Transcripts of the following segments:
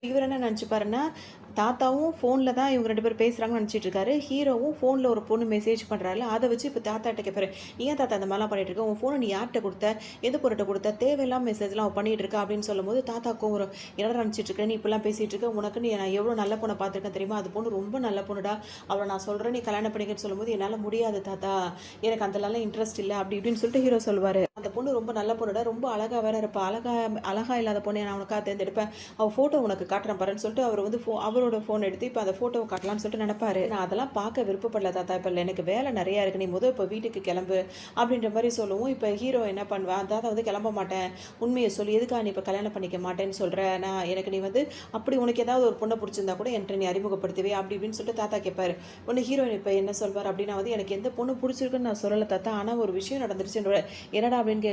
இவர் என்ன நினச்சிப்பாருன்னா, தாத்தாவும் ஃபோன்ல தான் இவங்க 2 பேரும் பேசுறாங்கன்னு நினச்சிட்டு இருக்காரு. ஹீரோவும் ஃபோன்ல ஒரு பொண்ணு மெசேஜ் பண்றாருல்ல, அத வச்சு இப்ப தாத்தாட்ட கேட்பாரு. "ஏன் தாத்தா இந்த மாரிலாம் பண்ணிட்டு இருக்க? உன் ஃபோன நீ யார்ட்ட குடுத்த? எந்த பொண்ணுட்ட குடுத்த? தேவையில்லாம மெசேஜ்லாம் அவ பண்ணிட்டு இருக்கா" அப்படின்னு சொல்லும்போது, தாத்தாக்கும் ஒரு "என்னடா நினச்சிட்டு இருக்க? நீ இப்படிலாம் பேசிட்டு இருக்க. உனக்கு நான் எவ்வளோ நல்ல பொண்ண பார்த்துருக்கேன் தெரியுமா? அது பொண்ணு ரொம்ப நல்ல பொண்ணுடா. அவள நான் சொல்றேன், நீ கல்யாணம் பண்ணிக்கன்னு" சொல்லும்போது, "என்னால முடியாது தாத்தா. எனக்கு அதுலலாம் இன்ட்ரெஸ்ட் இல்ல" அப்படி இப்படின்னு சொல்லிட்டு ஹீரோ சொல்லுவாரு. "அந்த பொண்ணு ரொம்ப நல்ல பொண்ணுடா. ரொம்ப அழகா வேற இருப்பா. அழகா அழகா இல்லாத பொண்ண நான் உனக்கா தேர்ந்தெடுப்பேன். அவ ஃபோட்டோ உனக்கு காட்டுறேன் பாருன்னு" சொல்லிட்டு அவர் வந்து அவரோட ஃபோன் எடுத்து இப்ப அந்த ஃபோட்டோவ காட்டலாம்னு சொல்லிட்டு நெனப்பாரு. நான் அதெல்லாம் பார்க்க விருப்பப்படல தாத்தா. இப்ப எனக்கு வேலை நெறையா இருக்கு. நீ இப்ப வீட்டுக்கு கிளம்பு அப்படின்ற மாரி சொல்லவும், இப்ப ஹீரோ என்ன பண்ணுவான், தாத்தா வந்து கிளம்ப மாட்டேன். உண்மைய சொல்லு. எதுக்காக நீ இப்ப கல்யாணம் பண்ணிக்க மாட்டேன்னு சொல்ற? எனக்கு நீ வந்து அப்படி உனக்கு ஏதாவது ஒரு பொண்ண புடிச்சிருந்தா கூட என்ட்ட நீ அறிமுகப்படுத்துவே அப்படி இப்படின்னு சொல்லிட்டு தாத்தா கேட்பாரு. உடனே ஹீரோயின் இப்ப என்ன சொல்வார் அப்படின்னா வந்து, எனக்கு எந்த பொண்ணு புடிச்சிருக்குன்னு நான் சொல்லல தாத்தா. ஆனா ஒரு விஷயம் நடந்துருச்சுன்ற என்னடா அப்படின்னு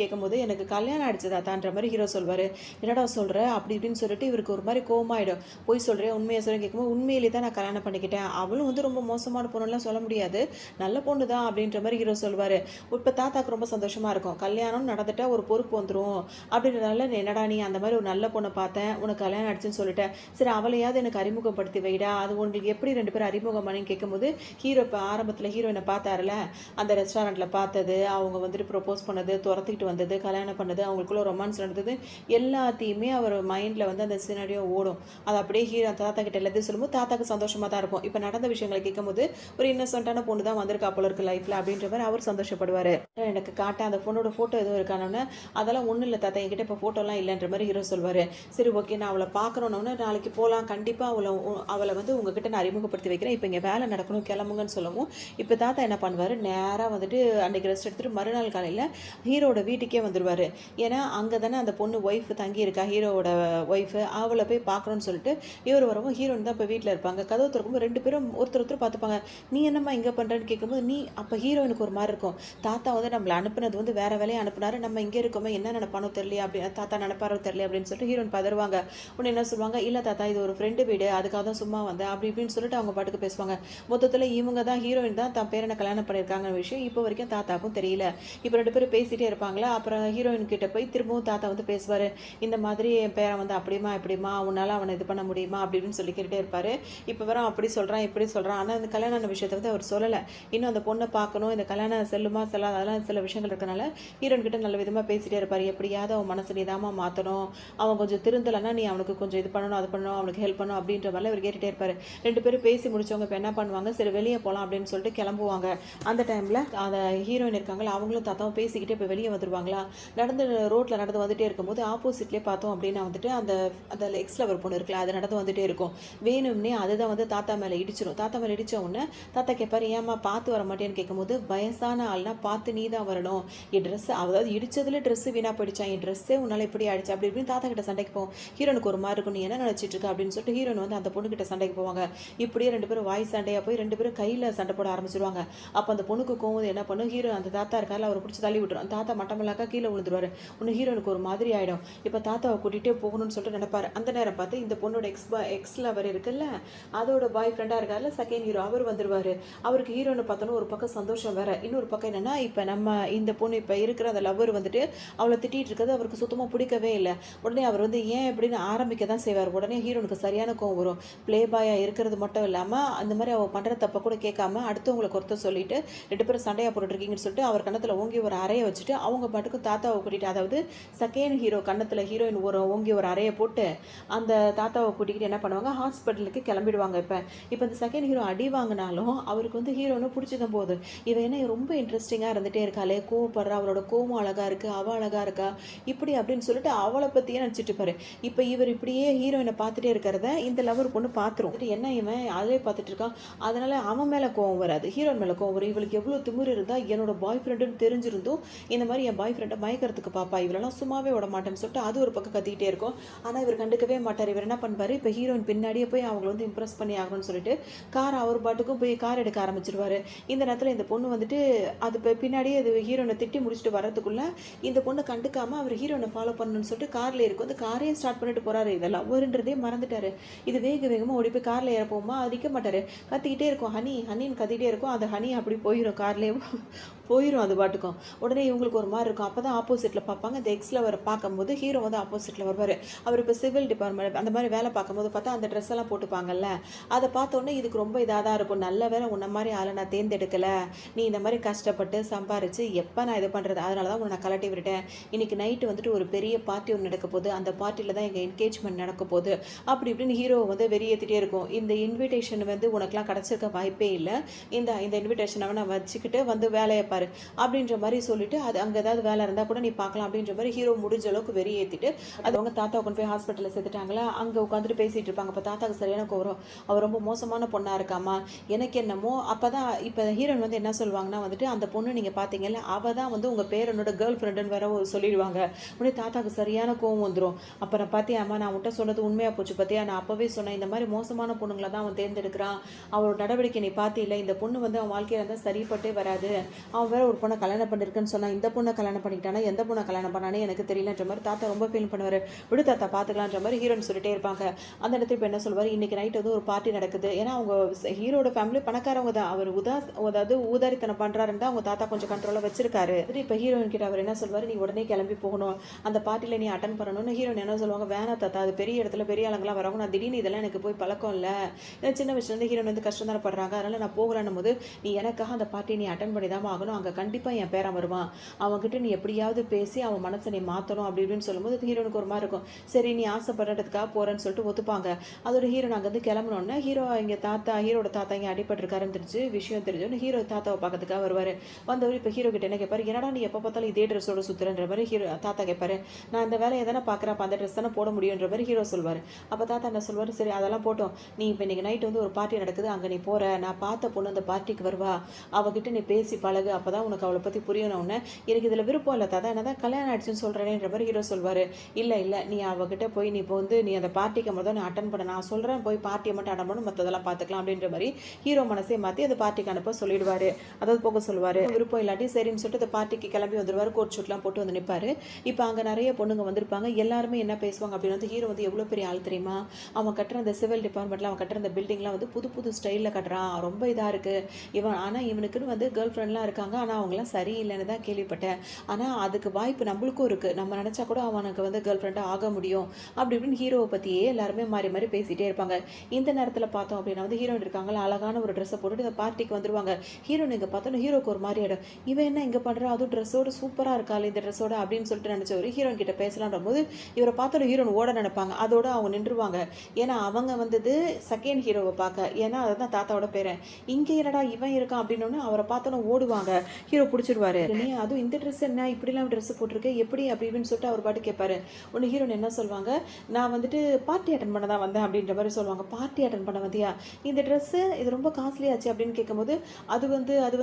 கேட்கும்போது, எனக்கு கல்யாணம் ஆயிடுச்சு தாத்தான்ற மாரி ஹீரோ சொல்வாரு. என்னடா சொல்ற? அப்படி இப்படின்னு சொல்லிட்டு இவருக்கு ஒரு மாரி கோவமாயிடும். பொய் சொல்றியா? உண்மைய சொல்றேன்னு கேட்கும்போது, உண்மையிலே தான் நான் கல்யாணம் பண்ணிக்கிட்டேன். அவளும் வந்து ரொம்ப மோசமான பொண்ணுலாம் சொல்ல முடியாது. நல்ல பொண்ணு தான் அப்படின்ற மாரி ஹீரோ சொல்வாரு. இப்ப தாத்தாக்கு ரொம்ப சந்தோஷமா இருக்கும். கல்யாணம் நடந்துட்டா ஒரு பொறுப்பு வந்துரும். அப்படின்றதால என்னடா நீ அந்த மாரி ஒரு நல்ல பொண்ண பார்த்தேன். உனக்கு கல்யாணம் ஆயிடுச்சுன்னு சொல்லிட்ட. சரி அவளையாவது எனக்கு அறிமுகப்படுத்தி வைடா. அது உங்களுக்கு எப்படி 2 பேரும் அறிமுகம் பண்ணீங்கன்னு கேட்கும்போது, ஹீரோ இப்ப ஆரம்பத்துல ஹீரோயின பார்த்தாருல, அந்த ரெஸ்டாரண்ட்ல பார்த்தது, அவங்க வந்துட்டு ப்ரொபோஸ் பண்ணது, தொரத்திட்டு வந்தது, கல்யாணம் பண்ணது, அவங்களுக்குள்ள ரொமான்ஸ் நடந்தது, எல்லாத்தையுமே அவர் மைண்ட்ல வந்து அந்த சினாரியோ ஓடும். அது அப்படியே ஹீரோ தாத்தா கிட்ட எல்லாத்தையும் சொல்லும்போது தாத்தாக்கு சந்தோஷமா தான் இருக்கும். இப்ப நடந்த விஷயங்களை கேட்கும்போது ஒரு இன்னசென்ட்டான பொண்ணு தான் வந்திருக்கா போல இருக்கு லைஃப்ல அப்படின்ற மாதிரி அவர் சந்தோஷப்படுவாரு. எனக்கு காட்ட அந்த பொண்ணோட போட்டோ எதுவும் இருக்கானோன்னு, அதெல்லாம் ஒண்ணும் இல்ல தாத்தா, என்கிட்ட இப்ப போட்டோலாம் இல்லைன்ற மாதிரி ஹீரோ சொல்வாரு. சரி ஓகே, நான் அவளை பார்க்கணும்னு நாளைக்கு போலாம், கண்டிப்பா அவளை வந்து உங்ககிட்ட நான் அறிமுகப்படுத்தி வைக்கிறேன். இப்ப இங்க வேலை நடக்கணும், கிளம்புங்கன்னு சொல்லவும், இப்ப தாத்தா என்ன பண்ணுவாரு, நேரா வந்துட்டு அன்னைக்கு ரெஸ்ட் எடுத்துட்டு மறுநாள் காலையில ஹீரோட வீட்டுக்கே வந்துருவாரு. ஏன்னா அங்க தானே அந்த பொண்ணு ஒய்ஃப் தங்கி இருக்கா, ஹீரோவோட ஒய்ஃப். அவளை போய் பார்க்கணும்னு சொல்லிட்டு இவர் வரவும், ஹீரோயின் தான் இப்போ வீட்டில் இருப்பாங்க. கதவு திறக்கும்போது 2 பேரும் ஒருத்தர் பார்த்துப்பாங்க. நீ என்னம்மா இங்கே பண்ணுறேன்னு கேட்கும்போது, நீ அப்போ ஹீரோயினுக்கு ஒரு மாதிரி இருக்கும். தாத்தா வந்து நம்மளை அனுப்புனது வந்து வேற வேலையை அனுப்புனாரு, நம்ம இங்கே இருக்கோமே என்ன நினைப்பானோ தெரியல, அப்படி தாத்தா நினைப்பாரோ தெரியல அப்படின்னு சொல்லிட்டு ஹீரோயின் பதறுவாங்க. உடனே என்ன சொல்லுவாங்க, இல்லை தாத்தா இது ஒரு ஃப்ரெண்டு வீடு, அதுக்காக தான் சும்மா வந்தேன் அப்படி இப்படின்னு சொல்லிட்டு அவங்க பாட்டுக்கு பேசுவாங்க. மொத்தத்தில் இவங்க தான் ஹீரோயின் தான் தன் பேரனை கல்யாணம் பண்ணியிருக்காங்க விஷயம் இப்போ வரைக்கும் தாத்தாக்கும் தெரியல. இப்போ 2 பேரும் பேசிட்டே இருப்பாங்களா. அப்புறம் ஹீரோயின் கிட்ட போய் திரும்பவும் தாத்தா வந்து பேசுவார். இந்த மாதிரி என் பேரன் வந்து அப்படிமா இப்படிமா உன்னால் அவனை இது பண்ண முடியுமா அப்படின்னு சொல்லி கேட்டுட்டே இருப்பாரு. இப்போ வர அப்படி சொல்கிறான் இப்படி சொல்கிறான். ஆனால் இந்த கல்யாண விஷயத்தை வந்து அவர் சொல்லலை. இன்னும் அந்த பொண்ணை பார்க்கணும், இந்த கல்யாணம் செல்லுமா செல்லாத அதெல்லாம் சில விஷயங்கள் இருக்கனால ஹீரோயின் கிட்ட நல்ல விதமாக பேசிட்டே இருப்பார். எப்படியாவது அவன் மனசு நீதாமா மாற்றணும், அவன் கொஞ்சம் திருந்தலைன்னா நீ அவனுக்கு கொஞ்சம் இது பண்ணணும், அது பண்ணணும், அவனுக்கு ஹெல்ப் பண்ணணும் அப்படின்ற மாதிரி அவர் கேட்டுகிட்டே இருப்பார். 2 பேரும் பேசி முடிச்சவங்க இப்போ என்ன பண்ணுவாங்க, சரி வெளியே போகலாம் அப்படின்னு சொல்லிட்டு கிளம்புவாங்க. அந்த டைமில் அந்த ஹீரோயின் இருக்காங்களா, அவங்களும் தாத்தாவும் பேசிக்கிட்டே இப்போ வெளியே வந்துடுவாங்களா. நடந்து ரோட்டில் நடந்து வந்துட்டே இருக்கும்போது ஆப்போசிட்லேயே பார்த்தோம் அப்படின்னா வந்துட்டு அந்த அந்த எக்ஸ் லவர் பொண்ணு இருக்குல்ல, அது நடந்து வந்துட்டே இருக்கும். வேணும்னே அதுதான் வந்து தாத்தா மேலே இடிச்சிடும். தாத்தா மேலே இடிச்ச உடனே தாத்தா கேட்பாரு, ஏமா பார்த்து வர மாட்டேன்னு கேட்கும்போது, வயசான ஆள்னா பார்த்து நீ தான் வரணும், என் ட்ரெஸ் அதாவது இடிச்சதுல ட்ரெஸ் வீணா போயிடுச்சா, என் ட்ரெஸ்ஸே உன்னால இப்படி ஆயிடுச்சு அப்படி இப்படின்னு தாத்தா கிட்ட சண்டைக்கு போவோம். ஹீரோனுக்கு ஒரு மாதிரி இருக்கும், நீ என்ன நினைச்சிட்டு இருக்க அப்படின்னு சொல்லிட்டு ஹீரோன் வந்து அந்த பொண்ணு கிட்ட சண்டைக்கு போவாங்க. இப்படியே 2 பேரும் வாய் சண்டையா போய் 2 பேரும் கையில சண்டை போட ஆரம்பிச்சிருவாங்க. அப்போ அந்த பொண்ணுக்கு கோவம் என்ன பண்ணும், ஹீரோ அந்த தாத்தா இருக்காரு அவரை பிடிச்சி தள்ளி விட்டுரும். தாத்தா மட்டமல்லாக்கா கீழே விழுந்துருவாரு. ஒன்று ஹீரோனுக்கு ஒரு மாதிரி ஆயிடும். இப்போ தாத்தாவை கூட்டிகிட்டே போகணும்னு சொல்லிட்டு நினைப்பாரு. அந்த நேரம் பார்த்து இந்த பொண்ணோட எக்ஸ் லவர் இருக்குல்ல, அதோட பாய் ஃப்ரெண்டாக இருக்காருல்ல செகண்ட் ஹீரோ, அவர் வந்துருவாரு. அவருக்கு ஹீரோனை பார்த்தோன்னு ஒரு பக்கம் சந்தோஷம் வேற, இன்னொரு பக்கம் என்னன்னா இப்போ நம்ம இந்த பொண்ணு இப்போ இருக்கிற அந்த லவர் வந்துட்டு அவளை திட்டிகிட்டு இருக்கிறது அவருக்கு சுத்தமாக பிடிக்கவே இல்லை. உடனே அவர் வந்து ஏன் எப்படின்னு ஆரம்பிக்க தான் செய்வார். உடனே ஹீரோனுக்கு சரியான கோவம் வரும். ப்ளே பாயாக இருக்கிறது மட்டும் இல்லாமல் அந்த மாதிரி அவள் பண்ணுற தப்பை கூட கேட்காம அடுத்தவங்களுக்கு ஒருத்தர் சொல்லிட்டு 2 பேரும் சண்டையாக போட்டுருக்கீங்கன்னு சொல்லிட்டு அவர் கண்ணத்தில் ஓங்கி ஒரு அறையை வச்சுட்டு அவங்க பாட்டுக்கும் தாத்தாவை கூட்டிகிட்டு, அதாவது செகண்ட் ஹீரோ கண்ணத்தில் ஹீரோயின் ஓங்கி ஒரு அறையை போட்டு அந்த தாத்தாவை கூட்டிக்கிட்டு என்ன பண்ணுவாங்க, ஹாஸ்பிட்டலுக்கு கிளம்பிடுவாங்க. இப்போ இந்த செகண்ட் ஹீரோ அடி வாங்கினாலும் அவருக்கு வந்து ஹீரோன்னு பிடிச்சிக்கும் போது இவன் என்ன ரொம்ப இன்ட்ரெஸ்டிங்காக இருந்துகிட்டே இருக்காளே, கோவப்படுறா, அவளோட கோவம் அழகாக இருக்குது, அவள் அழகாக இருக்கா இப்படி அப்படின்னு சொல்லிட்டு அவளை பற்றியே நினச்சிட்டு இருப்பாரு. இப்போ இவர் இப்படியே ஹீரோயினை பார்த்துட்டே இருக்கிறத இந்த லவர் பொண்ணு பார்த்துரும். என்ன இவன் அதே பார்த்துட்டு இருக்கான், அதனால அவன் மேலே கோவம் வராது, ஹீரோயின் மேலே கோவம் வரும். இவளுக்கு எவ்வளோ திமிரு இருந்தால் என்னோட பாய் ஃப்ரெண்டுன்னு தெரிஞ்சிருந்தும் இந்த மாதிரி என் பாய் ஃப்ரெண்டை மயக்கிறதுக்கு பாப்பா, இவளெல்லாம் சும்மாவே விட மாட்டேன்னு சொல்லிட்டு அது ஒரு பக்கம் கத்திக்கிட்டே இருக்கும். ஆனால் இவர் கண்டுக்கவே மாட்டார். இவர் என்ன பண்ணுவார், இப்போ ஹீரோயின் பின்னாடியே போய் அவங்கள வந்து இம்ப்ரெஸ் பண்ணி ஆகணும்னு சொல்லிட்டு கார் அவர் பாட்டுக்கும் போய் கார் எடுக்க ஆரம்பிச்சிருவாரு. இந்த நேரத்தில் இந்த பொண்ணு வந்துட்டு அது பின்னாடியே அது ஹீரோனை திட்டி முடிச்சுட்டு வரதுக்குள்ள இந்த பொண்ணு கண்டுக்காம அவர் ஹீரோனை ஃபாலோ பண்ணணும்னு சொல்லிட்டு கார்ல இருக்கும், அந்த காரையும் ஸ்டார்ட் பண்ணிட்டு போறாரு. இதெல்லாம் ஒருன்றதே மறந்துட்டாரு. இது வேகமாக ஓடி போய் கார்ல ஏறப்போமா, அது நிற்க மாட்டாரு, கத்திக்கிட்டே இருக்கும், ஹனி ஹனின்னு கத்திக்கிட்டே இருக்கும். அந்த ஹனி அப்படி போயிடும் கார்லேயே. போயிரும் அது பாட்டுக்கும். உடனே இவங்களுக்கு ஒரு மாரி இருக்கும். அப்பதான் ஆப்போசிட்ல பார்ப்பாங்க. இந்த எக்ஸ் லவர பார்க்கும்போது ஹீரோ வந்து ஆப்போசிட்ல வருவாரு. அவர் இப்ப சிவில் டிபார்ட்மெண்ட் அந்த மாரி வேலை பார்க்கும்போது பார்த்தா, அந்த ட்ரெஸ் எல்லாம் போட்டுப்பாங்கல்ல. அத பார்த்தோனே இதுக்கு ரொம்ப இதா தான் இருக்கும். நல்ல வேளை உன்ன மாரி ஆள நான் தேர்ந்தெடுக்கல. நீ இந்த மாரி கஷ்டப்பட்டு சம்பாரிச்சு எப்ப நான் இது பண்றது? அதனால தான் உன்ன நான் கழட்டி விட்டுட்டேன். இன்னைக்கு நைட்டு வந்துட்டு ஒரு பெரிய பார்ட்டி ஒண்ணு நடக்க போகுது. அந்த பார்ட்டில தான் எங்க என்கேஜ்மென்ட் நடக்க போகுது. அப்படி இப்படின்னு ஹீரோ வந்து வெறியேத்திட்டே இருக்கும். இந்த இன்விடேஷன் வந்து உனக்கெல்லாம் கிடைச்சிருக்க வாய்ப்பே இல்ல. இந்த இன்விடேஷன வேணா வச்சுக்கிட்டு வந்து வேலைய பாரு. அப்படின்ற மாரி சொல்லிட்டு, அது அங்க ஏதாவது வேலை இருந்தா கூட நீ பார்க்கலாம் அப்படின்ற மாரி ஹீரோ முடிஞ்ச அளவுக்கு வெறியேத்திட்டு, அது அவங்க தாத்தாவ கொண்டு போய் ஹாஸ்பிட்டல்ல சேர்த்துட்டாங்களா, அங்க உட்காந்துட்டு பேசிட்டு இருப்பாங்க. அப்ப தாத்தாக்கு சரியான கோவம் வரும். அவ ரொம்ப மோசமான பொண்ணா இருக்காம்மா. எனக்கு என்னமோ அப்பதான் இப்ப ஹீரோயின் வந்து என்ன சொல்லுவாங்கன்னா வந்துட்டு, அந்த பொண்ணு நீங்க பார்த்தீங்கல்ல, அவ தான் வந்து உங்க பேரனோட கேர்ள் ஃப்ரெண்டுன்னு வேற சொல்லிடுவாங்க. உடனே தாத்தாக்கு சரியான கோவம் வந்துரும். அப்புறம் பாத்தியாம்மா, நான் உன்ட்ட சொன்னது உண்மையா போச்சு பாத்தியா, நான் அப்பவே சொன்னேன் இந்த மாதிரி மோசமான பொண்ணுங்களை தான் அவன் தேர்ந்தெடுக்கிறான். அவரோட நடவடிக்கை நீ பார்த்தில்ல, இந்த பொண்ணு வந்து அவன் வாழ்க்கையில இருந்தா சரிப்பட்டே வராது. அவன் வேற ஒரு பொண்ணை கல்யாணம் பண்ணிருக்குன்னு சொன்னா, இந்த பொண்ணை கல்யாணம் பண்ணிக்கிட்டானா எந்த பொண்ணை கல்யாணம் பண்ணானே எனக்கு தெரியலன்ற மாதிரி தாத்தா ரொம்ப ஃபீல் பண்ணுவாரு. விடு தாத்தா பாத்துக்கலான்ற மாதிரி ஹீரோன்னு சொல்லிட்டே இருப்பாங்க. அந்த இடத்துல இப்ப என்ன சொல்லுவாரு, இன்னைக்கு நைட் வந்து ஒரு பார்ட்டி நடக்குது. ஏன்னா அவங்க ஹீரோட ஃபேமிலி பணக்காரவங்க தான். அவர் அதாவது ஊதாரித்தனம் பண்றாருன்னு தான் அவங்க தாத்தா கொஞ்சம் கண்ட்ரோலா வச்சிருக்காரு. இப்ப ஹீரோயின் கிட்ட அவர் என்ன சொல்வாரு, நீ உடனே கிளம்பி போகணும், அந்த பார்ட்டில நீ அட்டன் பண்ணணும்னு. ஹீரோயின் என்ன சொல்லுவாங்க, வேணா தாத்தா, அது பெரிய இடத்துல பெரிய ஆளுங்களாம் வரவங்க, நான் திடீர்னு இதெல்லாம் எனக்கு போய் பழக்கம் இல்ல, ஏன்னா சின்ன வயசுல இருந்து ஹீரோயின் வந்து கஷ்டம் தானே படுறாங்க, அதனால நான் போகலன்னும் போது நீ எனக்காக அந்த பார்ட்டியை நீ அட்டன் பண்ணி தான் ஆகணும், அங்க கண்டிப்பா என் பேரன் வருவான், அவன்கிட்ட நீ எப்படியாவது பேசி அவன் மனசை நீ மாத்தணும் அப்படி இப்படின்னு சொல்லும்போது ஹீரோனுக்கு ஒரு மாதிரி இருக்கும். சரி நீ ஆசைப்படுறதுக்காக போறேன்னு சொல்லிட்டு ஒத்துப்பாங்க. அதோட ஹீரோன் அங்க இருந்து கிளம்பணும்னா, ஹீரோட தாத்தா இங்க அடிபட்டிருக்காருன்னு தெரிஞ்சு விஷயம் தெரிஞ்சோன்னு ஹீரோ தாத்தாவை பார்க்கறதுக்காக வருவாரு. வந்தவர் இப்ப ஹீரோ கிட்ட என்ன கேட்பாரு, என்னடா நீ எப்ப பார்த்தாலும் இதே ட்ரெஸ்ஸோட சுத்துறன்ற மாதிரி தாத்தா கேட்பாரு. நான் இந்த வேலையை தானே பாக்குறேன், அந்த ட்ரெஸ் தானே போட முடியுன்ற மாதிரி ஹீரோ சொல்வாரு. அப்ப தாத்தா என்ன சொல்வாரு, சரி அதெல்லாம் போட்டோம், நீ இப்ப இன்னைக்கு நைட் வந்து ஒரு பார்ட்டி நடக்குது, அங்க நீ போற, நான் பார்த்த பொண்ணு அந்த பார்ட்டிக்கு வருவா, அவகிட்ட நீ பேசி பழகு, அப்பதான் உனக்கு அவளை பத்தி புரியணும்னு. எனக்கு இதுல விருப்பம் இல்ல தாத்தா, என்னதான் கல்யாணம் ஆயிடுச்சுன்னு சொல்றேன்ற மாதிரி ஹீரோ சொல்வாரு. இல்ல நீ அவகிட்ட போய் நீ இப்போ வந்து நீ அந்த பார்ட்டிக்கு மட்டும் நீ அட்டன் பண்ண, நான் சொல்றேன் போய் பார்ட்டியை மட்டும் அட்டன் பண்ணணும், மற்றதெல்லாம் பார்த்துக்கலாம் அப்படின்ற மாதிரி ஹீரோ மனசே மாற்றி அந்த பார்ட்டிக்கு அனுப்ப சொல்லிடுவாரு. அதாவது போக சொல்லுவாரு. விருப்பம் இல்லாட்டி சரின்னு சொல்லிட்டு அந்த பார்ட்டிக்கு கிளம்பி வந்துருவாரு. கோட் ஷூட்லாம் போட்டு வந்து நிற்பாரு. இப்போ அங்கே நிறைய பொண்ணுங்க வந்திருப்பாங்க. எல்லாருமே என்ன பேசுவாங்க அப்படின்னு வந்து, ஹீரோ வந்து எவ்வளோ பெரிய ஆள் தெரியுமா, அவன் கட்டுற அந்த சிவில் டிபார்ட்மெண்ட்ல அவன் கட்டுற அந்த பில்டிங்லாம் வந்து புது புது ஸ்டைலில் கட்டுறான், ரொம்ப இதாக இருக்கு இவன். ஆனால் இவனுக்குன்னு வந்து கேர்ள் ஃப்ரெண்ட்லாம் இருக்காங்க, ஆனால் அவங்களாம் சரியில்லைன்னு தான் கேள்விப்பட்டேன். ஆனால் அதுக்கு வாய்ப்பு நம்மளுக்கும் இருக்கு, நம்ம நினச்சா கூட அவனுக்கு வந்து கேர்ள் ஃப்ரெண்டாக ஆக முடியும் அப்படி இப்படின்னு ஹீரோவை பற்றியே எல்லாருமே மாறி மாறி பேசிகிட்டே இருப்பாங்க. இந்த நேரத்தில் பார்த்தோம் அப்படின்னா வந்து ஹீரோயின் இருக்காங்களா, அழகான ஒரு ட்ரெஸ்ஸை போட்டுட்டு இந்த பார்ட்டிக்கு வந்துருவாங்க. ஹீரோயின் இங்கே பார்த்தோன்னா ஹீரோக்கு ஒரு மாதிரி ஆகிடும். இவன் என்ன இங்கே பண்ணுறா, அதுவும் ட்ரெஸ்ஸோட சூப்பராக இருக்காள் இந்த ட்ரெஸ்ஸோட அப்படின்னு சொல்லிட்டு நினச்ச ஒரு ஹீரோயின் கிட்ட பேசலான்ற போது இவரை பார்த்தோட ஹீரோயின் ஓட நினைப்பாங்க. அதோட அவங்க நின்றுவாங்க. ஏன்னா அவங்க வந்தது செகண்ட் ஹீரோவை பார்க்க, ஏன்னா அதுதான் தாத்தாவோட பேரன். இங்கே என்னடா இவன் இருக்கான் அப்படின்னு அவரை பார்த்தோன்னு ஓடுவாங்க. ஹீரோ பிடிச்சிருவாரு. அதுவும் இந்த ட்ரெஸ் என்ன இப்படிலாம் ட்ரெஸ் போட்டிருக்கேன் எப்படி அப்படி இப்படின்னு சொல்லிட்டு அவர் பாட்டு கேட்பாரு. ஒன்று ஹீரோயின் என்ன சொல்லுவாங்க, நான் வந்துட்டு பார்ட்டி அட்டன் பண்ண தான் வந்தேன் அப்படின்ற மாதிரி சொல்லுவாங்க. பார்ட்டி அட்டன் பண்ண வந்தியா, இந்த ட்ரெஸ்ஸு இது ரொம்ப காஸ்ட்லியாச்சு அப்படின்னு கேட்கும்போது, அது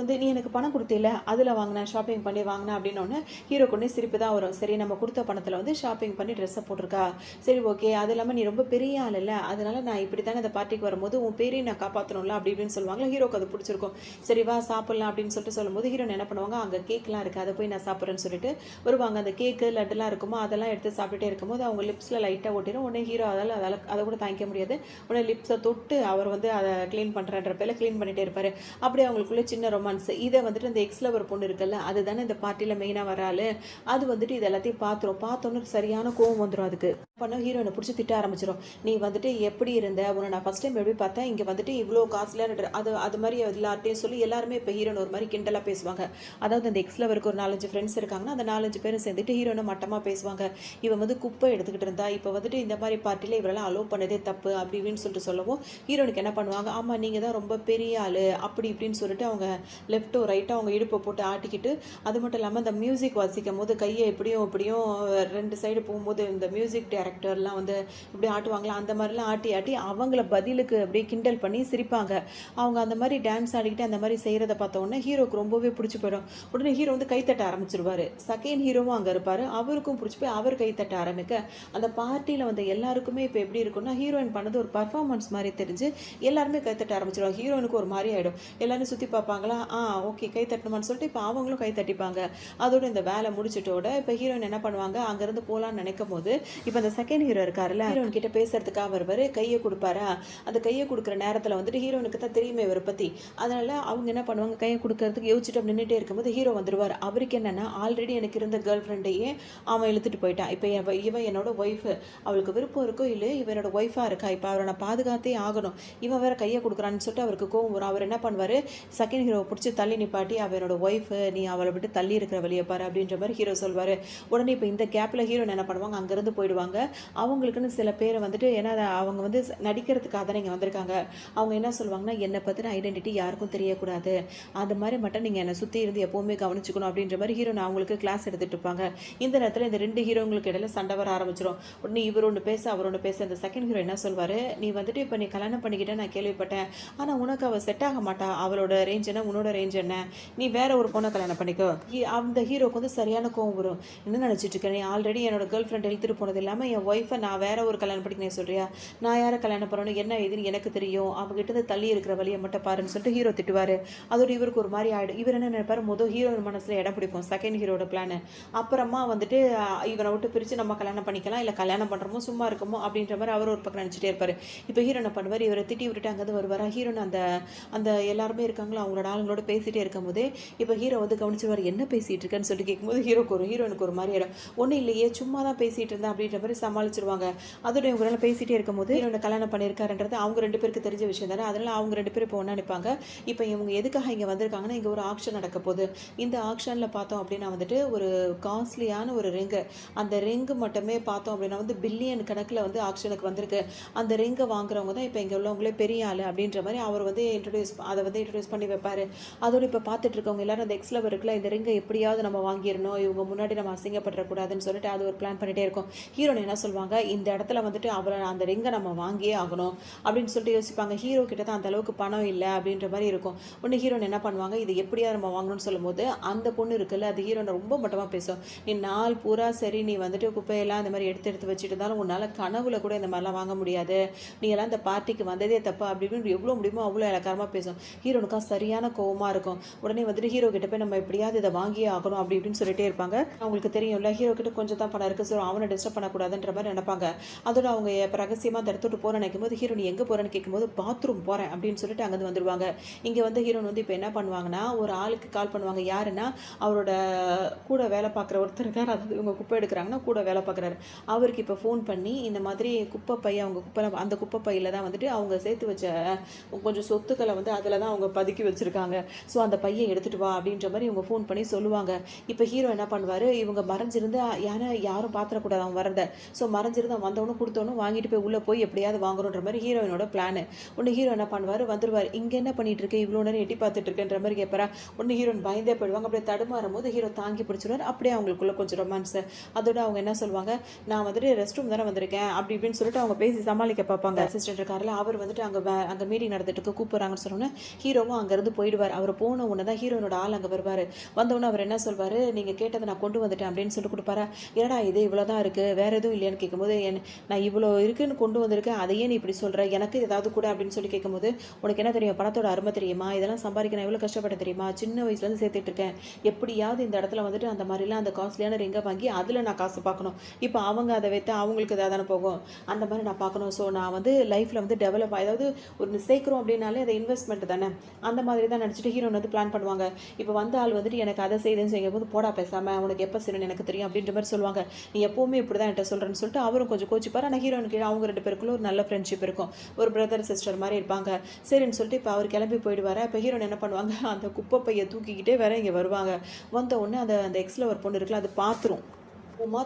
வந்து நீ எனக்கு பணம் கொடுத்தில்ல, அதில் வாங்கினேன், ஷாப்பிங் பண்ணி வாங்கினேன் அப்படின்னோடனே ஹீரோ கொண்டே சிரிப்பு தான் வரும். சரி நம்ம கொடுத்த பணத்தில் வந்து ஷாப்பிங் பண்ணி ட்ரெஸ்ஸை போட்டிருக்கா, சரி ஓகே, அது இல்லாமல் நீ ரொம்ப பெரிய ஆள் இல்லை, அதனால நான் இப்படி தானே இந்த பார்ட்டிக்கு வரும்போது உன் பேரையும் நான் காப்பாற்றணும்ல அப்படி இப்படின்னு சொல்லுவாங்களா. ஹீரோக்கு அது பிடிச்சிருக்கும். சரி வா சாப்பிடலாம் அப்படின்னு சொல்லிட்டு சொல்லும்போது ஹீரோ என்ன பண்ணுவாங்க, அங்கே கேக்லாம் இருக்குது, அதை போய் நான் சாப்பிட்றேன்னு சொல்லிட்டு வருவாங்க. அந்த கேக்கு லட்டுலாம் இருக்குமோ அதெல்லாம் எடுத்து சாப்பிட்டுட்டே இருக்கும்போது அவங்க லிப்ஸில் லைட்டாக ஓட்டிடும். உடனே ஹீரோ அதை கூட தாங்கிக்க முடியாது. உடனே லிப்ஸை தொட்டு அவர் வந்து அதை க்ளீன் பண்ணுறன்ற பேரில் க்ளீன் பண்ணிகிட்டே இருப்பார். அப்படியே அவங்களுக்குள்ள சின்ன ரொமான்ஸ். இதை வந்துட்டு இந்த எக்ஸில் ஒரு பொண்ணு இருக்குல்ல, அதுதானே இந்த பார்ட்டியில் மெயினாக வராள். அது வந்துட்டு இது எல்லாத்தையும் பார்த்தோன்னு சரியான கோவம் வந்துடும். அதுக்கு பண்ண ஹீரோனை பிடிச்சி திட்ட ஆரம்பிச்சிடும். நீ வந்துட்டு எப்படி இருந்த, உன்னை நான் ஃபஸ்ட் டைம் எப்படி பார்த்தேன், இங்கே வந்துட்டு இவ்வளோ காஸ்ட்லியான அது மாதிரி எல்லார்ட்டையும் சொல்லி எல்லாருமே இப்போ ஹீரோனை ஒரு மாதிரி கிண்டலாக பேசுவாங்க. அதாவது அந்த எக்ஸில் ஒரு 4-5 ஃப்ரெண்ட்ஸ் இருக்காங்கன்னா அந்த 4-5 பேரும் சேர்ந்துட்டு ஹீரோனை மட்டமாக பேசுவாங்க. இவன் வந்து குப்பை எடுத்துக்கிட்டு இருந்தா, இப்போ வந்துட்டு இந்த மாதிரி பார்ட்டியில் இவரெல்லாம் அலோவ் பண்ணதே தப்பு அப்படி இப்படின்னு சொல்லிட்டு சொல்லவும் ஹீரோனுக்கு என்ன பண்ணுவாங்க, ஆமாம் நீங்கள் தான் ரொம்ப பெரிய ஆள் அப்படி இப்படின்னு சொல்லிட்டு அவங்க லெஃப்ட்டோ ரைட்டோ அவங்க இடுப்பை போட்டு ஆட்டிக்கிட்டு, அது மட்டும் இல்லாமல் இந்த மியூசிக் வாசிக்கும் போது கையை எப்படியும் 2 சைடு போகும்போது இந்த மியூசிக் டைரக்டர்லாம் வந்து இப்படி ஆட்டுவாங்களா, அந்த மாதிரிலாம் ஆட்டி அவங்கள பதிலுக்கு அப்படியே கிண்டல் பண்ணி சிரிப்பாங்க. அவங்க அந்த மாதிரி டான்ஸ் ஆடிக்கிட்டு அந்த மாதிரி செய்கிறத பார்த்த உடனே ஹீரோக்கு ரொம்பவே பிடிச்சி போயிடும். உடனே ஹீரோ வந்து கைத்தட்ட ஆரம்பிச்சிருவாரு. செகண்ட் ஹீரோவும் அங்கே இருப்பார். அவருக்கும் பிடிச்சி போய் அவர் கைத்தட்ட ஆரம்பிக்க அந்த பார்ட்டியில் வந்து எல்லாருக்குமே இப்போ எப்படி இருக்குன்னா, ஹீரோயின் பண்ணது ஒரு பர்ஃபார்மன்ஸ் மாதிரி தெரிஞ்சு எல்லாருமே கைத்தட்ட ஆரம்பிச்சிருவாங்க. ஹீரோனுக்கு ஒரு மாதிரி ஆகிடும். எல்லாரும் சுற்றி பார்ப்பாங்களா, ஓகே கை தட்டணுமான்னு சொல்லிட்டு இப்போ அவங்களும் கை தட்டிப்பாங்க. அதோட இந்த வேலை முடிச்சிட்டோட இப்போ ஹீரோயின் என்ன பண்ணுவாங்க, அங்கேருந்து போகலான்னு நினைக்கும் போது இப்போ அந்த செகண்ட் ஹீரோ இருக்காருல்ல, ஹீரோயின் கிட்ட பேசுறதுக்காக வருவார். கையை கொடுப்பாரா, அந்த கையை கொடுக்குற நேரத்தில் வந்துட்டு ஹீரோனுக்கு தான் தெரியுமே இவரை பற்றி. அதனால அவங்க என்ன பண்ணுவாங்க, கையை கொடுக்கறதுக்கு யோசிச்சுட்டு முடிச்சுட்டு அப்படி நின்னுட்டே இருக்கும்போது ஹீரோ வந்துருவாரு. அவருக்கு என்னன்னா, ஆல்ரெடி எனக்கு இருந்த கேர்ள் ஃப்ரெண்டையே அவன் இழுத்துட்டு போயிட்டான். இப்ப இவ என்னோட ஒய்ஃபு. அவளுக்கு விருப்பம் இருக்கோ இல்லையோ, இவ என்னோட ஒய்ஃபா இருக்கா. இப்ப அவள நான் பாதுகாத்தே ஆகணும். இவன் வேற கைய குடுக்குறான்னு சொல்லிட்டு அவருக்கு கோவம் வரும். அவர் என்ன பண்ணுவாரு, செகண்ட் ஹீரோவ புடிச்சு தள்ளி நிப்பாட்டி, அவ என்னோட ஒய்ஃபு. நீ அவள விட்டு தள்ளி இருக்கிற வழிய பாரு அப்படின்ற மாரி ஹீரோ சொல்வாரு. உடனே இப்ப இந்த கேப்ல ஹீரோயின் என்ன பண்ணுவாங்க, அங்கருந்து போயிடுவாங்க. அவங்களுக்குன்னு சில பேர வந்துட்டு ஏன்னா அவங்க வந்து நடிக்கிறதுக்காக தானே இங்க வந்திருக்காங்க. அவங்க என்ன சொல்லுவாங்கன்னா, என்ன பத்தின ஐடென்டிட்டி யாருக்கும் தெரியக்கூடாது. அந்த மாரி மட்டும் நீங்க என்ன சுத்தி இருந்து எப்பவுமே கவனிச்சுக்கணும் அப்படின்ற மாரி ஹீரோயின் அவங்களுக்கு கிளாஸ் எடுத்துட்டு இருப்பாங்க. இந்த நேரத்துல இந்த 2 ஹீரோங்களுக்கு இடையில சண்டை வர ஆரம்பிச்சிரும். உடனே இவர் ஒண்ணு பேச, அவர் ஒண்ணு பேச இந்த செகண்ட் ஹீரோ என்ன சொல்வாரு, நீ வந்துட்டு இப்ப நீ கல்யாணம் பண்ணிக்கிட்ட நான் கேள்விப்பட்டேன். ஆனா உனக்கு அவ செட் ஆக மாட்டா. அவளோட ரேஞ்ச் என்ன, உன்னோட ரேஞ்ச் என்ன? நீ வேற ஒரு பொண்ண கல்யாணம் பண்ணிக்கோ. அந்த ஹீரோக்கு வந்து சரியான கோவம் வரும். என்ன நினைச்சிட்டு இருக்க நீ? ஆல்ரெடி என்னோட கேர்ள் ஃப்ரெண்ட் இழுத்துட்டு போனது இல்லாம என் ஒய்ஃபை நான் வேற ஒரு கல்யாணம் பண்ணிக்கிறேன் சொல்றியா? நான் யாரை கல்யாணம் பண்ணணும் என்ன ஏதுன்னு எனக்கு தெரியும். அவங்ககிட்ட இருந்து தள்ளி இருக்கிற வழியை மட்டும் பாருன்னு சொல்லிட்டு ஹீரோ திட்டுவாரு. அதோட இவருக்கு ஒரு மாதிரி ஆயிடும். இவர் என்ன நினைப்பாரு, முதல் ஹீரோயின் மனசுல இடம் பிடிக்கும் செகண்ட் ஹீரோட பிளான். அப்புறமா வந்துட்டு இவனை விட்டு பிரிச்சு நம்ம கல்யாணம் பண்ணிக்கலாம், இல்ல கல்யாணம் பண்றோமோ சும்மா இருக்கமோ அப்படின்ற மாதிரி அவர் ஒரு பக்கம் நினைச்சிட்டே இருப்பாரு. இப்ப ஹீரோ என்ன பண்ணுவார், இவரை திட்டி விட்டுட்டு அங்கிருந்து வருவாரா. ஹீரோன் அந்த அந்த எல்லாருமே இருக்காங்களோ அவங்களோட ஆளுங்களோட பேசிட்டே இருக்கும்போதே இப்ப ஹீரோ வந்து கவனிச்சுவார், என்ன பேசிட்டு இருக்கேன்னு சொல்லிட்டு கேட்கும்போது ஹீரோனுக்கு ஒரு மாதிரி ஆயிடும். ஒன்றும் இல்லையே சும்மா தான் பேசிட்டு இருந்தேன் அப்படின்ற மாதிரி சமாளிச்சிருவாங்க. அதோட இவங்க பேசிட்டே இருக்கும்போது ஹீரோனை கல்யாணம் பண்ணியிருக்காருன்றது அவங்க 2 பேருக்கு தெரிஞ்ச விஷயம் தானே. அதனால அவங்க 2 பேரும் இப்போ ஒன்றா நிற்பாங்க. இப்போ இவங்க எதுக்காக இங்கே வந்திருக்காங்கன்னா, இங்கே ஒரு ஆக்ஷன் நடக்க போகுது. இந்த ஆக்ஷனில் பார்த்தோம் அப்படின்னா வந்துட்டு ஒரு காஸ்ட்லியான ஒரு ரிங்கு. அந்த ரிங்கு மட்டுமே பார்த்தோம் அப்படின்னா வந்து பில்லியன் கணக்கில் வந்து ஆக்ஷனுக்கு வந்திருக்கு. அந்த ரிங்கை வாங்குறவங்க தான் இப்போ இங்கே உள்ளவங்களே பெரிய ஆள் அப்படின்ற மாதிரி அவர் வந்து இன்ட்ரடியூஸ் பண்ணி வைப்பார். அதோடு இப்போ பார்த்துட்டு இருக்கவங்க எல்லாரும் அந்த எக்ஸில் இருக்குல்ல, இந்த ரிங்கை எப்படியாவது நம்ம வாங்கிடணும், இவங்க முன்னாடி நம்ம அசிங்கப்படக்கூடாதுன்னு சொல்லிட்டு அது ஒரு பிளான் பண்ணிகிட்டே இருக்கும். ஹீரோன் என்ன சொல்லுவாங்க, இந்த இடத்துல வந்துட்டு அவரை அந்த ரிங்கை நம்ம வாங்கியே ஆகணும் அப்படின்னு சொல்லிட்டு யோசிப்பாங்க. ஹீரோ கிட்ட தான் அந்த அளவுக்கு பணம் இல்லை அப்படின்ற மாதிரி இருக்கும். ஒன்று ஹீரோன் என்ன பண்ணுவாங்க, இது எப்படியா நம்ம வாங்கணும்னு சொல்லும்போது அந்த பொண்ணு இருக்குல்ல, அது ஹீரோனை ரொம்ப மட்டமாக பேசும். நீ நாள் பூரா சரி நீ வந்துட்டு குப்பையெல்லாம் இந்த மாதிரி எடுத்து வச்சுட்டு இருந்தாலும் உன்னால் கனவுல கூட இந்த மாதிரிலாம் வாங்க முடியாது, நீ எல்லாம் இந்த பார்ட்டிக்கு வந்ததே தப்பு அப்படி இப்படின்னு எவ்வளோ முடியுமோ அவ்வளோ இலக்காரமாக பேசும். ஹீரோனுக்கா சரியான கோவமாக இருக்கும். உடனே வந்துட்டு ஹீரோ கிட்ட போய் நம்ம எப்படியாவது இதை வாங்கியே ஆகணும் அப்படி இப்படின்னு சொல்லிட்டே இருப்பாங்க. அவங்களுக்கு தெரியும்ல ஹீரோ கிட்ட கொஞ்சம் தான் பணம் இருக்குது, ஸோ அவனை டிஸ்டர்ப் பண்ணக்கூடாதுன்ற மாதிரி நினைப்பாங்க. அதோட அவங்க இப்போ ரகசியமாக அந்த இடத்துட்டு போகிறேன்னு நினைக்கும் போது ஹீரோ நீ எங்கே போகிறேன்னு கேட்கும்போது பாத்ரூம் போகிறேன் அப்படின்னு சொல்லிட்டு அங்கேருந்து வந்துடுவாங்க. இங்கே வந்து ஹீரோன் வந்து இப்போ என்ன பண்ணுவாங்கன்னா, ஒரு ஆளுக்கு கால் பண்ணுவாங்க. யாருன்னா அவரோட கூட வேலை பார்க்குற ஒருத்தர் இருக்கார். அதாவது இவங்க குப்பை எடுக்கிறாங்கன்னா கூட வேலை பார்க்குறாரு. அவருக்கு இப்போ ஃபோன் பண்ணி இந்த மாதிரி குப்பை பை அவங்க அந்த குப்பை பையில் தான் வந்துட்டு அவங்க சேர்த்து வச்ச கொஞ்சம் சொத்துக்களை வந்து அதில் தான் அவங்க பதுக்கி வச்சுருக்காங்க. ஸோ அந்த பையை எடுத்துகிட்டு வா அப்படின்ற மாதிரி இவங்க ஃபோன் பண்ணி சொல்லுவாங்க. இப்போ ஹீரோ என்ன பண்ணுவார், இவங்க மறைஞ்சிருந்து யாரும் பார்த்துடக்கூடாது அவன் வரத. ஸோ மறைஞ்சிருந்து அவன் வந்தவனும் கொடுத்தவனும் வாங்கிட்டு போய் உள்ளே போய் எப்படியாவது வாங்குறோன்ற மாதிரி ஹீரோயினோட பிளான். ஒன்று ஹீரோ என்ன பண்ணுவார், வந்துருவார். இங்கே என்ன பண்ணிட்டு இருக்கேன், இவ்வளோ நேரம் எட்டி பார்த்துட்டு இருக்கேன்ற மாதிரி கேட்பாரா. ஒன்று ஹீரோயின் பயந்தே போயிடுவாங்க. அப்படியே தடுமாறும் போது ஹீரோ தாங்கி பிடிச்சிருவார். அப்படியே அவங்களுக்குள்ள கொஞ்சம் ரொமான்ஸ். அதோட அவங்க என்ன சொல்லுவாங்க, நான் வந்துட்டு ரெஸ்ட் ரூம் தானே வந்திருக்கேன் அப்படி இப்படின்னு சொல்லிட்டு அவங்க பேசி சமாளிக்க பார்ப்பாங்க. அசிஸ்டன்ட் இருக்காருல, அவர் வந்துட்டு அங்கே மீட்டிங் நடந்துட்டு கூப்பிட்றாங்கன்னு சொன்னோன்னே ஹீரோவும் அங்கேருந்து போயிடுவார். அவர் போன உடனே தான் ஹீரோனோட ஆள் அங்கே வருவார். வந்தவுடனே அவர் என்ன சொல்வார், நீங்கள் கேட்டதை நான் கொண்டு வந்துட்டேன் அப்படின்னு சொல்லிட்டு கொடுப்பாரா. ஏடா இது இவ்வளோ தான் இருக்குது வேறு எதுவும் இல்லையான்னு கேட்கும்போது, நான் இவ்வளோ இருக்குன்னு கொண்டு வந்திருக்கேன் அதையே நீ இப்படி சொல்கிற, எனக்கு ஏதாவது கூட அப்படின்னு சொல்லி கேட்கும்போது, உனக்கு என்ன தெரியும், பணத்தோட அருமை தெரியுமா, இதெல்லாம் சம்பாதிக்க நான் எவ்வளோ கஷ்டப்பட்டேன் தெரியுமா, சின்ன வயசுலேருந்து சேர்த்துட்டு இருக்கேன், எப்படியாவது இந்த இடத்துல வந்துட்டு அந்த மாதிரிலாம் அந்த காஸ்ட்லியான ரிங்கை வாங்கி அதில் நான் காசு பார்க்கணும். இப்போ அவங்க அதை வைத்து அவங்களுக்கு இதாக தானே போகும், அந்த மாதிரி நான் பார்க்கணும். ஸோ நான் வந்து லைஃப்பில் வந்து டெவலப் ஏதாவது ஒரு சேர்க்குறோம் அப்படின்னாலே அது இன்வெஸ்ட்மெண்ட் தானே, அந்த மாதிரி தான் நினச்சிட்டு ஹீரோன் வந்து பிளான் பண்ணுவாங்க. இப்போ வந்த ஆள் வந்துட்டு எனக்கு அதை செய்யுதுன்னு செய்யும் போது, போடா பேசாமல் உனக்கு எப்போ செய்யணும்னு எனக்கு தெரியும் அப்படின்ற மாதிரி சொல்லுவாங்க. நீ எப்போவுமே இப்படி தான் என்கிட்ட சொல்கிறேன்னு சொல்லிட்டு அவரும் கொஞ்சம் கோச்சிப்பார். ஆனால் ஹீரோனுக்கு அவங்க 2 பேருக்குள்ள ஒரு நல்ல ஃப்ரெண்ட்ஷிப் இருக்கும், ஒரு பிரதர் சிஸ்டர் மாதிரி இருப்பாங்க. சரின்னு சொல்லிட்டு இப்போ அவர் கிளம்பி போயிடுவார். இப்போ ஹீரோன் என்ன பண்ணுவாங்க, அந்த குப்பை பையை தூக்கிக்கிட்டே வேற இங்கே வருவாங்க. வந்த உடனே அந்த எக்ஸில் ஒரு பொண்ணு இருக்குல்ல, அது பாத்ரூம்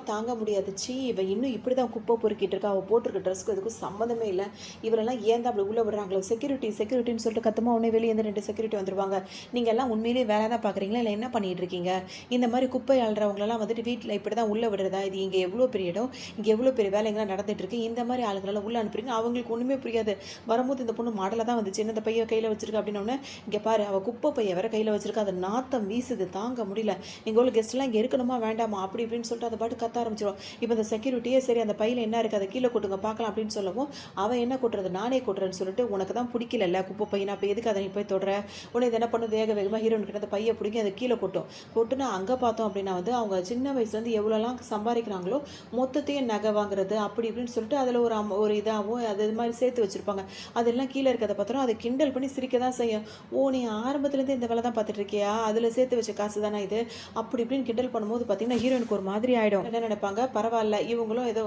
தாங்க முடியாது. இவ இன்னும் இப்படி தான் குப்பை பொறுக்கிட்டு இருக்கா, அவள் போட்டிருக்க ட்ரெஸ்க்கு அதுக்கும் சம்மந்தமே இல்லை, இவரெல்லாம் ஏன் தான் அப்படி உள்ளே விடுறாங்களோ, செக்யூரிட்டின்னு சொல்லிட்டு கத்தமா உடனே வெளியே இருந்து 2 செக்யூரிட்டி வந்துருவாங்க. நீங்கள் எல்லாம் உண்மையிலேயே வேலை தான் பார்க்குறீங்களா இல்லை என்ன பண்ணிட்டு இருக்கீங்க, இந்த மாதிரி குப்பை ஆள்றவங்களெல்லாம் வந்துட்டு வீட்டில் இப்படி தான் உள்ளே விடுறதா, இது இங்கே எவ்வளோ பெரிய இடம், இங்கே எவ்வளோ பெரிய வேலைங்களாம் நடந்துட்டு இருக்கு, இந்த மாதிரி ஆளுங்களெல்லாம் உள்ளே அனுப்புறீங்க. அவங்களுக்கு ஒன்றுமே புரியாது. வரும்போது இந்த பொண்ணு மாடலாக தான் வந்துச்சு, இந்த பையை கையில் வச்சிருக்கா அப்படின்னோடனே, இங்கே பாரு அவள் குப்பை பையை வேற கையில் வச்சிருக்கா, அதை நாத்தம் வீசுது தாங்க முடியல, எங்கள் உள்ள கெஸ்ட்லாம் இங்கே இருக்கணுமா வேண்டாமா அப்படி இப்படின்னு சொல்லிட்டு அதை பாட்டு கத்த ஆரம்பிச்சிடும். இப்போ இந்த செக்யூரிட்டியே சரி அந்த பையில என்ன இருக்குது அதை கீழே கொட்டுங்க பார்க்கலாம் அப்படின்னு சொல்லவும், அவன் என்ன கொட்டுறது நானே கொட்டுறேன்னு சொல்லிட்டு, உனக்கு தான் பிடிக்கல குப்பை பையனா, அப்போ எதுக்கு அதை நீ போய் தொடுற, உன்னை இது என்ன பண்ணு வேக வேகமாக ஹீரோயின் கிட்ட அந்த பையை பிடிக்கி அதை கீழே கொட்டும். கொட்டுனா அங்கே பார்த்தோம் அப்படின்னா வந்து அவங்க சின்ன வயசுலேருந்து எவ்வளோலாம் சம்பாதிக்கிறாங்களோ மொத்தத்தையும் நகை வாங்குறது அப்படி இப்படின்னு சொல்லிட்டு அதில் ஒரு இதாகவும் அது இது மாதிரி சேர்த்து வச்சுருப்பாங்க. அதெல்லாம் கீழே இருக்கிறத பார்த்தோம் அதை கிண்டல் பண்ணி சிரிக்க தான் செய்யும். ஓ நீ ஆரம்பத்துலேருந்து இந்த வேலை தான் பார்த்துட்டு இருக்கியா, அதில் சேர்த்து வச்ச காசு தானே இது, அப்படி இப்படின்னு கிண்டல் பண்ணும்போது பார்த்தீங்கன்னா ஹீரோயினுக்கு ஒரு மாதிரி ஆகிடும். என்ன நினைப்பாங்க, பரவாயில்ல இவங்களும் ஏதோ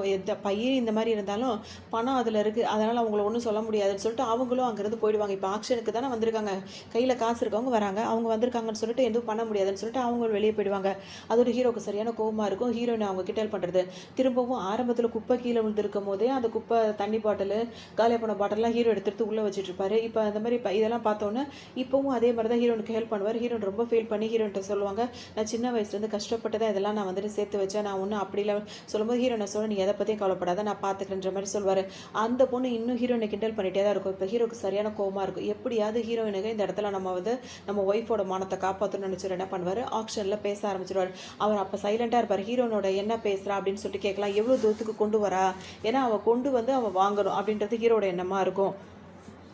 பையன் இந்த மாதிரி இருந்தாலும் பணம் அதில் இருக்குது, அதனால் அவங்கள ஒன்றும் சொல்ல முடியாதுன்னு சொல்லிட்டு அவங்களும் அங்கேருந்து போயிடுவாங்க. இப்போ ஆக்ஷனுக்கு தானே வந்திருக்காங்க, கையில் காசு இருக்கவங்க வராங்க, அவங்க வந்திருக்காங்கன்னு சொல்லிட்டு எதுவும் பண்ண முடியாதுன்னு சொல்லிட்டு அவங்க வெளியே போயிடுவாங்க. அதோட ஹீரோக்கு சரியான கோவமாக இருக்கும். ஹீரோயினை அவங்க கிண்டல் பண்ணுறது திரும்பவும் ஆரம்பத்தில் குப்பை கீழே விழுந்திருக்கும் போதே அந்த குப்பை தண்ணி பாட்டில் காலியாக போன பாட்டிலாம் ஹீரோ எடுத்துட்டு உள்ளே வச்சுட்டு இருப்பாரு. இப்போ அந்த மாதிரி இதெல்லாம் பார்த்தோன்னே இப்போவும் அதே மாதிரி தான் ஹீரோனுக்கு ஹெல்ப் பண்ணுவார். ஹீரோன் ரொம்ப ஃபீல் பண்ணி ஹீரோன்ட்ட சொல்லுவாங்க, நான் சின்ன வயசுலேருந்து கஷ்டப்பட்டு தான் இதெல்லாம் நான் வந்துட்டு சேர்த்து வச்சேன், நான் ஒன்றும் அப்படி இல்லை சொல்லும்போது ஹீரோனை சொல்ல, நீ எதை பற்றியும் கவலைப்படாத நான் பார்த்துக்கிறேன்ற மாதிரி சொல்வார். அந்த பொண்ணு இன்னும் ஹீரோயினை கிண்டல் பண்ணிகிட்டே தான் இருக்கும். இப்போ ஹீரோக்கு சரியான கோவமாக இருக்கும். எப்படியாவது ஹீரோயினுக்கு இந்த இடத்துல நம்ம ஒய்ஃபோட மானத்தை காப்பாற்றணும்னு நினச்சிட்டு என்ன பண்ணுவார், ஆக்ஷனில் பேச ஆரம்பிச்சிடுவார். அவர் அப்போ சைலண்டாக இருப்பார். ஹீரோனோட என்ன பேசுகிறா அப்படின்னு சொல்லிட்டு கேட்கலாம், எவ்வளோ தூரத்துக்கு கொண்டு வரா, ஏன்னா அவள் கொண்டு வந்து அவள் வாங்கணும் அப்படின்றது ஹீரோட எண்ணமாக இருக்கும்.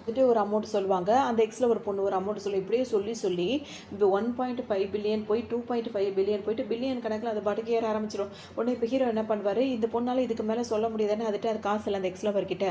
வந்துட்டு ஒரு அமௌண்ட் சொல்லுவாங்க, அந்த எக்ஸில் ஒரு பொண்ணு ஒரு அமௌண்ட் சொல்லி இப்படியே சொல்லி இப்போ 1.5 பில்லியன் போய் 2.5 பில்லியன் போயிட்டு பில்லியன் கணக்கில் அது பாட்டுக்கு ஏற ஆரம்பிச்சிடும். உடனே இப்போ ஹீரோ என்ன பண்ணுவார், இந்த பொண்ணால் இதுக்கு மேலே சொல்ல முடியாதுன்னு அதுட்டு அது காசு இல்லை அந்த எக்ஸில் அவர்கிட்ட.